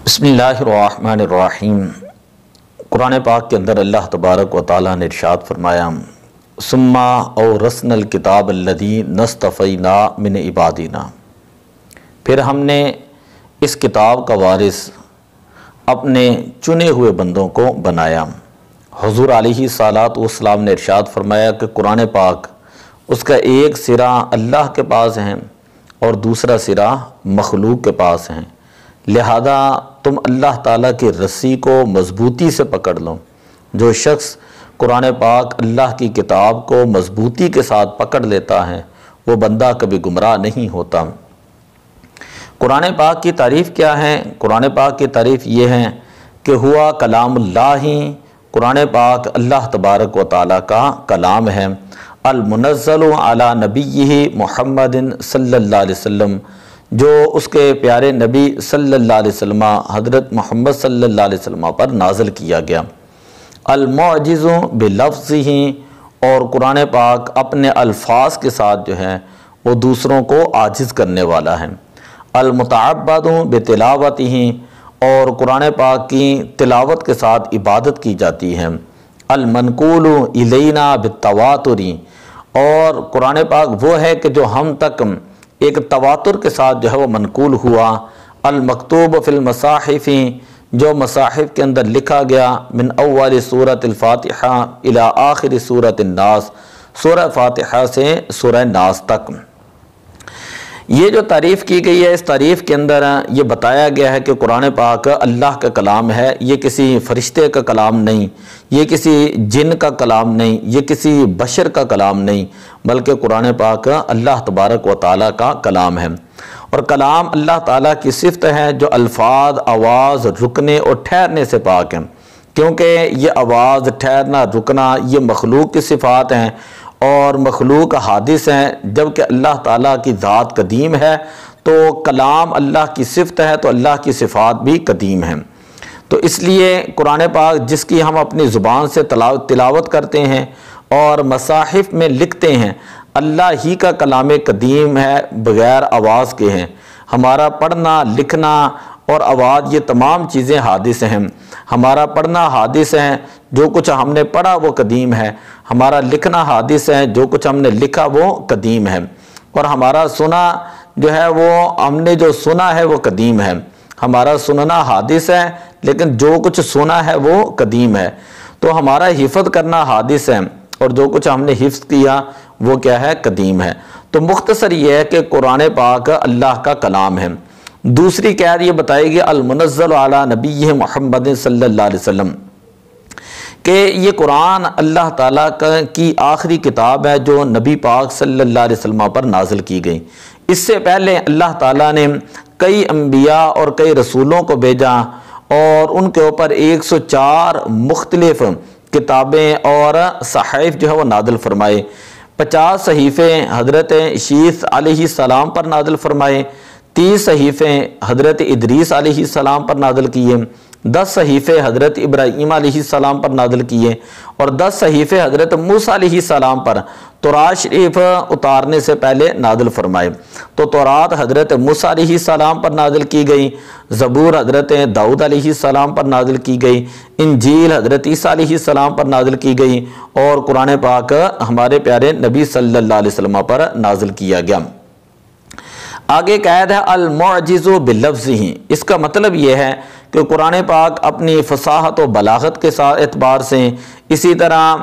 بسم اللہ الرحمن الرحیم۔ قرآن پاک کے اندر اللہ تبارک و تعالیٰ نے ارشاد فرمایا ثم اورثنا الکتاب الذی نصطفینا من عبادنا، پھر ہم نے اس کتاب کا وارث اپنے چنے ہوئے بندوں کو بنایا۔ حضور علیہ الصلاۃ والسلام نے ارشاد فرمایا کہ قرآن پاک اس کا ایک سرا اللہ کے پاس ہے اور دوسرا سرا مخلوق کے پاس ہے، لہذا تم اللہ تعالیٰ کی رسی کو مضبوطی سے پکڑ لو۔ جو شخص قرآن پاک اللہ کی کتاب کو مضبوطی کے ساتھ پکڑ لیتا ہے وہ بندہ کبھی گمراہ نہیں ہوتا۔ قرآن پاک کی تعریف کیا ہے؟ قرآن پاک کی تعریف یہ ہے کہ ہوا کلام اللہ ہی، قرآن پاک اللہ تبارک و تعالیٰ کا کلام ہے، المنزل علی نبیہ محمد صلی اللہ علیہ وسلم، جو اس کے پیارے نبی صلی اللہ علیہ وسلم حضرت محمد صلی اللہ علیہ وسلم پر نازل کیا گیا، المعجز بلفظہ، اور قرآن پاک اپنے الفاظ کے ساتھ جو ہے وہ دوسروں کو عاجز کرنے والا ہے، المتعبد بتلاوتہ، اور قرآن پاک کی تلاوت کے ساتھ عبادت کی جاتی ہے، المنقول الینا بالتواتر، اور قرآن پاک وہ ہے کہ جو ہم تک ایک تواتر کے ساتھ جو ہے وہ منقول ہوا، المکتوب فی المصاحف، جو مصاحف کے اندر لکھا گیا، من اول سورۃ الفاتحہ الی آخر سورۃ الناس، سورہ فاتحہ سے سورہ ناس تک۔ یہ جو تعریف کی گئی ہے، اس تعریف کے اندر یہ بتایا گیا ہے کہ قرآن پاک اللہ کا کلام ہے، یہ کسی فرشتے کا کلام نہیں، یہ کسی جن کا کلام نہیں، یہ کسی بشر کا کلام نہیں، بلکہ قرآن پاک اللہ تبارک و تعالیٰ کا کلام ہے۔ اور کلام اللہ تعالیٰ کی صفت ہے جو الفاظ، آواز، رکنے اور ٹھہرنے سے پاک ہیں، کیونکہ یہ آواز، ٹھہرنا، رکنا یہ مخلوق کی صفات ہیں اور مخلوق حادث ہیں، جبکہ اللہ تعالیٰ کی ذات قدیم ہے، تو کلام اللہ کی صفت ہے تو اللہ کی صفات بھی قدیم ہیں۔ تو اس لیے قرآن پاک جس کی ہم اپنی زبان سے تلاوت کرتے ہیں اور مصاحف میں لکھتے ہیں، اللہ ہی کا کلام قدیم ہے، بغیر آواز کے ہیں۔ ہمارا پڑھنا، لکھنا اور آواز یہ تمام چیزیں حادث ہیں۔ ہمارا پڑھنا حادث ہے، جو کچھ ہم نے پڑھا وہ قدیم ہے، ہمارا لکھنا حادث ہے، جو کچھ ہم نے لکھا وہ قدیم ہے، اور ہمارا سنا جو ہے وہ ہم نے جو سنا ہے وہ قدیم ہے۔ ہمارا سننا حادث ہے لیکن جو کچھ سنا ہے وہ قدیم ہے، تو ہمارا حفظ کرنا حادث ہے اور جو کچھ ہم نے حفظ کیا وہ کیا ہے؟ قدیم ہے۔ تو مختصر یہ ہے کہ قرآن پاک اللہ کا کلام ہے۔ دوسری قید یہ بتائے گی المنزل علی نبیہ محمد صلی اللہ علیہ وسلم، کہ یہ قرآن اللہ تعالیٰ کی آخری کتاب ہے جو نبی پاک صلی اللہ علیہ وسلم پر نازل کی گئی۔ اس سے پہلے اللہ تعالیٰ نے کئی انبیاء اور کئی رسولوں کو بھیجا اور ان کے اوپر 104 مختلف کتابیں اور صحائف جو ہے وہ نازل فرمائے۔ 50 صحیفے حضرت شیث علیہ السلام پر نازل فرمائے، 30 صحیفے حضرت ادریس علیہ السلام پر نازل کیے، 10 صحیفے حضرت ابراہیم علیہ السلام پر نازل کیے، اور 10 صحیفے حضرت موسیٰ علیہ السلام پر تورات شریف اتارنے سے پہلے نازل فرمائے۔ تو تورات حضرت موسیٰ علیہ السلام پر نازل کی گئی، زبور حضرت داؤد علیہ السلام پر نازل کی گئی، انجیل حضرت عیسیٰ علیہ السلام پر نازل کی گئی، اور قرآن پاک ہمارے پیارے نبی صلی اللہ علیہ وسلم پر نازل کیا گیا۔ آگے قید ہے المعجز بلفظہ، اس کا مطلب یہ ہے کہ قرآن پاک اپنی فصاحت و بلاغت کے ساتھ اعتبار سے، اسی طرح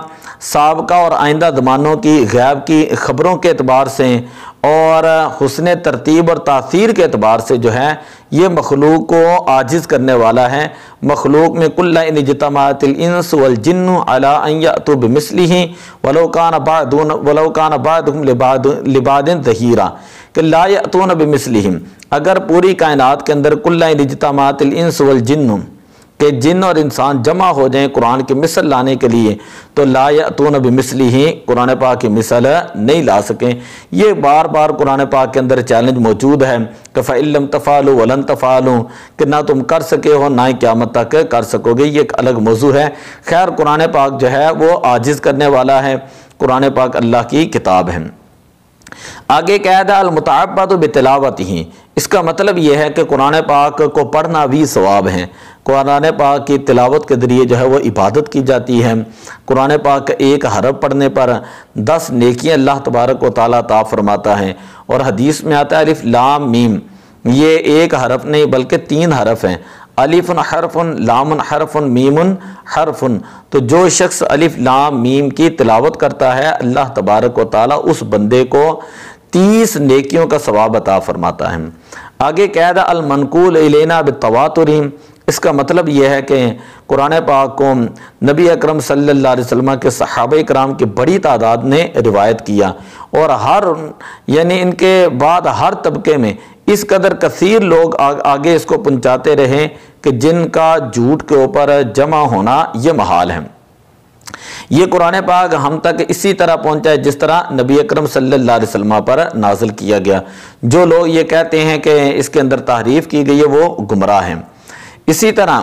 سابقہ اور آئندہ زمانوں کی غیب کی خبروں کے اعتبار سے، اور حسن ترتیب اور تاثیر کے اعتبار سے جو ہے یہ مخلوق کو عاجز کرنے والا ہے۔ مخلوق میں کل ان اجتماعت الانس والجن علی ان یأتوا بمثلہ ولو کان بعضهم لبعض ظہیرا، کہ لا یأتون بمثلہم، اگر پوری کائنات کے اندر کل ان اجتماعت الانس والجن، کہ جن اور انسان جمع ہو جائیں قرآن کی مثل لانے کے لیے، تو لا یأتون بمثلہ، قرآن پاک کی مثل نہیں لا سکیں۔ یہ بار بار قرآن پاک کے اندر چیلنج موجود ہے کہ فَإِن لَمْ تَفْعَلُوا وَلَن تَفْعَلُوا، کہ نہ تم کر سکے ہو نہ ہی قیامت تک کر سکو گے، یہ ایک الگ موضوع ہے۔ خیر قرآن پاک جو ہے وہ عاجز کرنے والا ہے، قرآن پاک اللہ کی کتاب ہے۔ آگے قید ہے المتعبد بتلاوتہ، اس کا مطلب یہ ہے کہ قرآن پاک کو پڑھنا بھی ثواب ہے، قرآن پاک کی تلاوت کے ذریعے جو ہے وہ عبادت کی جاتی ہے۔ قرآن پاک کا ایک حرف پڑھنے پر 10 نیکیاں اللہ تبارک و تعالیٰ عطا فرماتا ہے، اور حدیث میں آتا ہے الف لام میم، یہ ایک حرف نہیں بلکہ 3 حرف ہیں، الف حرف، لام حرف، میم حرف۔ تو جو شخص الف لام میم کی تلاوت کرتا ہے اللہ تبارک و تعالیٰ اس بندے کو 30 نیکیوں کا ثواب عطا فرماتا ہے۔ آگے قید المنقول الینا بالتواتر، اس کا مطلب یہ ہے کہ قرآن پاک کو نبی اکرم صلی اللہ علیہ وسلم کے صحابہ کرام کی بڑی تعداد نے روایت کیا، اور یعنی ان کے بعد ہر طبقے میں اس قدر کثیر لوگ آگے اس کو پہنچاتے رہے کہ جن کا جھوٹ کے اوپر جمع ہونا یہ محال ہے۔ یہ قرآن پاک ہم تک اسی طرح پہنچا ہے جس طرح نبی اکرم صلی اللہ علیہ وسلم پر نازل کیا گیا۔ جو لوگ یہ کہتے ہیں کہ اس کے اندر تحریف کی گئی ہے وہ گمراہ ہیں۔ اسی طرح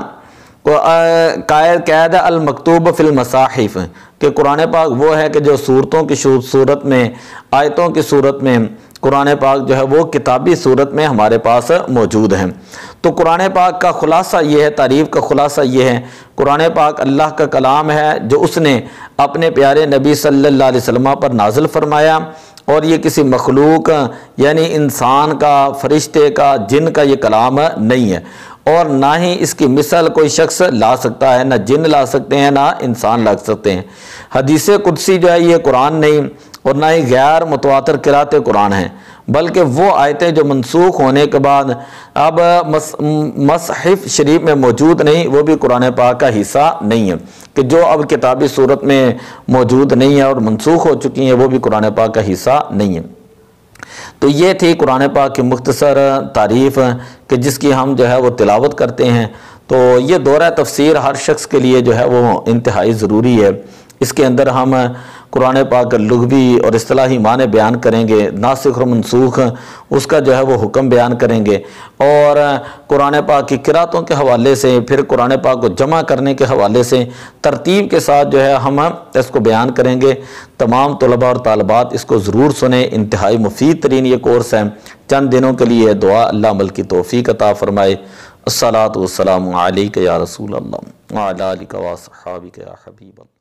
قید المکتوب فی المصاحف، کہ قرآن پاک وہ ہے کہ جو صورتوں کی صورت میں، آیتوں کی صورت میں قرآن پاک جو ہے وہ کتابی صورت میں ہمارے پاس موجود ہیں۔ تو قرآن پاک کا خلاصہ یہ ہے، تعریف کا خلاصہ یہ ہے، قرآن پاک اللہ کا کلام ہے جو اس نے اپنے پیارے نبی صلی اللہ علیہ وسلم پر نازل فرمایا، اور یہ کسی مخلوق یعنی انسان کا، فرشتے کا، جن کا یہ کلام نہیں ہے، اور نہ ہی اس کی مثل کوئی شخص لا سکتا ہے، نہ جن لا سکتے ہیں نہ انسان لا سکتے ہیں۔ حدیث قدسی جو ہے یہ قرآن نہیں، اور نہ ہی غیر متواتر قرات قرآن ہیں، بلکہ وہ آیتیں جو منسوخ ہونے کے بعد اب مصحف شریف میں موجود نہیں، وہ بھی قرآن پاک کا حصہ نہیں ہے، کہ جو اب کتابی صورت میں موجود نہیں ہے اور منسوخ ہو چکی ہیں وہ بھی قرآن پاک کا حصہ نہیں ہے۔ تو یہ تھی قرآن پاک کی مختصر تعریف کہ جس کی ہم جو ہے وہ تلاوت کرتے ہیں۔ تو یہ دورہ تفسیر ہر شخص کے لیے جو ہے وہ انتہائی ضروری ہے۔ اس کے اندر ہم قرآن پاک کا لغوی اور اصطلاحی معنی بیان کریں گے، ناسخ و منسوخ اس کا جو ہے وہ حکم بیان کریں گے، اور قرآن پاک کی قراتوں کے حوالے سے، پھر قرآن پاک کو جمع کرنے کے حوالے سے ترتیب کے ساتھ جو ہے ہم اس کو بیان کریں گے۔ تمام طلباء اور طالبات اس کو ضرور سنیں، انتہائی مفید ترین یہ کورس ہے۔ چند دنوں کے لیے دعا اللہ عمل کی توفیق عطا فرمائے۔ الصلاۃ والسلام علیک یا رسول اللہ وعلی آلک و اصحابک یا حبیب اللہ۔